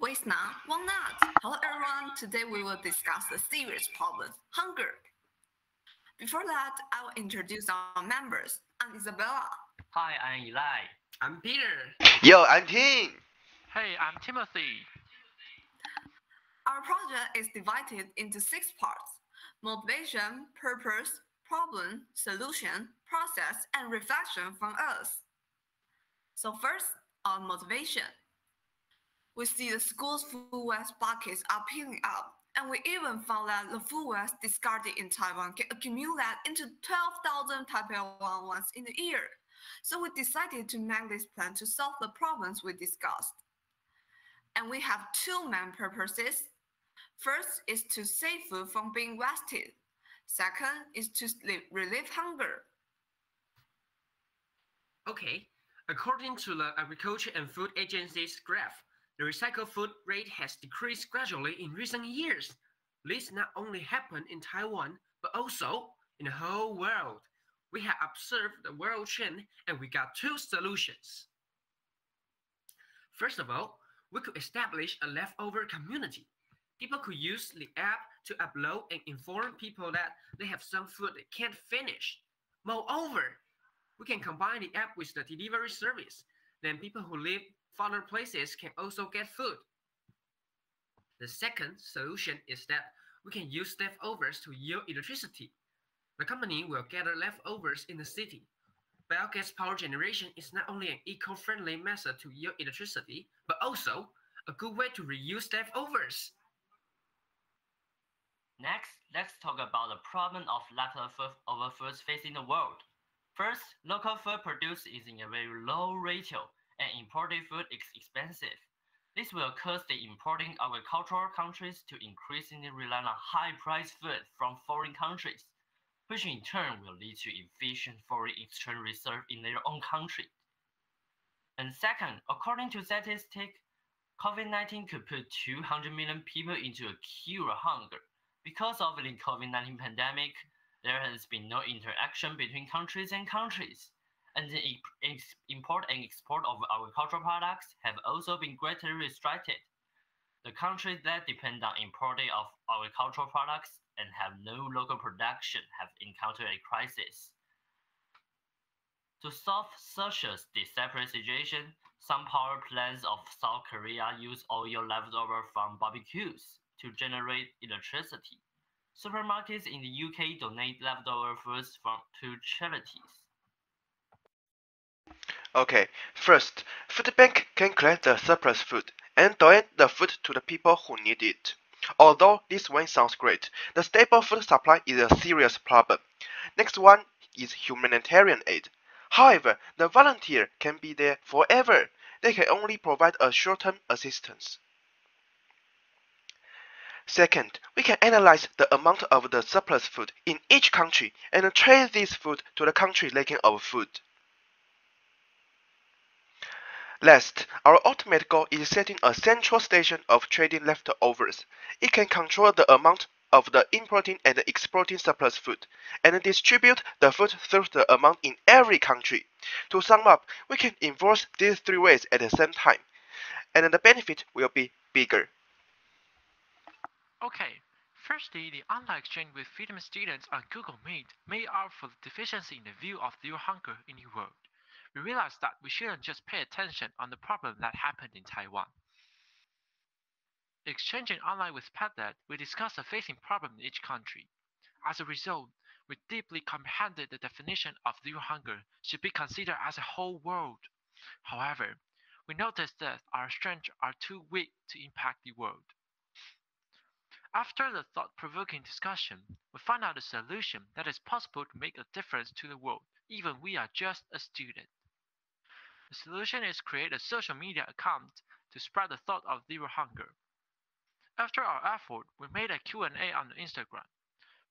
Waste not, will not. Hello everyone, today we will discuss the serious problem, hunger. Before that, I will introduce our members. I'm Isabella. Hi, I'm Eli. I'm Peter. Yo, I'm Tim. Hey, I'm Timothy. Our project is divided into 6 parts: motivation, purpose, problem, solution, process, and reflection from us. So first, our motivation. We see the school's food waste buckets are piling up, and we even found that the food waste discarded in Taiwan can accumulate into 12,000 Taiwan once in a year. So we decided to make this plan to solve the problems we discussed. And we have 2 main purposes. First is to save food from being wasted. Second is to relieve hunger. Okay, according to the Agriculture and Food Agency's graph, the recycled food rate has decreased gradually in recent years. This not only happened in Taiwan, but also in the whole world. We have observed the world trend and we got 2 solutions. First of all, we could establish a leftover community. People could use the app to upload and inform people that they have some food they can't finish. Moreover, we can combine the app with the delivery service. Then people who live farther places can also get food. The second solution is that we can use leftovers to yield electricity. The company will gather leftovers in the city. Biogas power generation is not only an eco-friendly method to yield electricity, but also a good way to reuse leftovers. Next, let's talk about the problem of leftover foods facing the world. First, local food produced is in a very low ratio, and imported food is expensive. This will cause the importing agricultural countries to increasingly rely on high-priced food from foreign countries, which in turn will lead to efficient foreign exchange reserve in their own country. And second, according to statistics, COVID-19 could put 200 million people into acute hunger. Because of the COVID-19 pandemic, there has been no interaction between countries and countries, and the import and export of agricultural products have also been greatly restricted. The countries that depend on importing of agricultural products and have no local production have encountered a crisis. To solve such a separate situation, some power plants of South Korea use oil leftover from barbecues to generate electricity. Supermarkets in the UK donate leftover foods to charities. Okay, first, food bank can collect the surplus food and donate the food to the people who need it. Although this one sounds great, the stable food supply is a serious problem. Next one is humanitarian aid. However, the volunteer can be there forever. They can only provide a short-term assistance. Second, we can analyze the amount of the surplus food in each country and trade this food to the country lacking of food. Last, our ultimate goal is setting a central station of trading leftovers. It can control the amount of the importing and exporting surplus food, and distribute the food through the amount in every country. To sum up, we can enforce these 3 ways at the same time, and the benefit will be bigger. Okay, firstly, the online exchange with Vietnamese students on Google Meet made up for the deficiency in the view of zero hunger in the world. We realized that we shouldn't just pay attention on the problem that happened in Taiwan. Exchanging online with Padlet, we discussed the facing problem in each country. As a result, we deeply comprehended the definition of zero hunger should be considered as a whole world. However, we noticed that our strengths are too weak to impact the world. After the thought-provoking discussion, we found out a solution that is possible to make a difference to the world, even we are just a student. The solution is create a social media account to spread the thought of zero hunger. After our effort, we made a Q&A on Instagram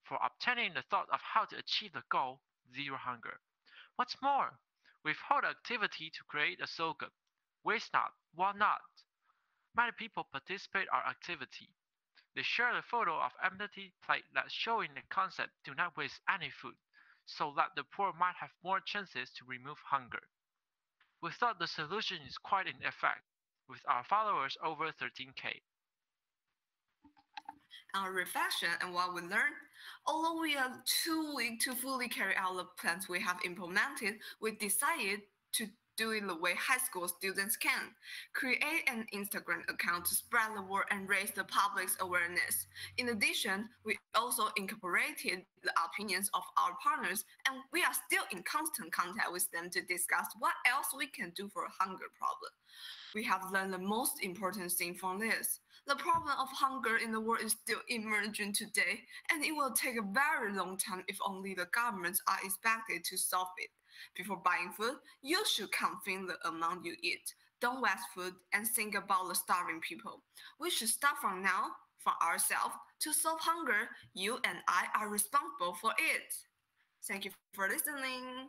for obtaining the thought of how to achieve the goal, zero hunger. What's more, we've held an activity to create a slogan, waste not, want not. Many people participate our activity. They shared a photo of empty plate that showing the concept do not waste any food, so that the poor might have more chances to remove hunger. We thought the solution is quite in effect. with our followers over 13K. Our reflection and what we learned. Although we are too weak to fully carry out the plans we have implemented, we decided to do it the way high school students can. Create an Instagram account to spread the word and raise the public's awareness. In addition, we also incorporated the opinions of our partners, and we are still in constant contact with them to discuss what else we can do for a hunger problem. We have learned the most important thing from this. The problem of hunger in the world is still emerging today, and it will take a very long time if only the governments are expected to solve it. Before buying food, you should confirm the amount you eat. Don't waste food and think about the starving people. We should start from now, from ourselves. To solve hunger, you and I are responsible for it. Thank you for listening.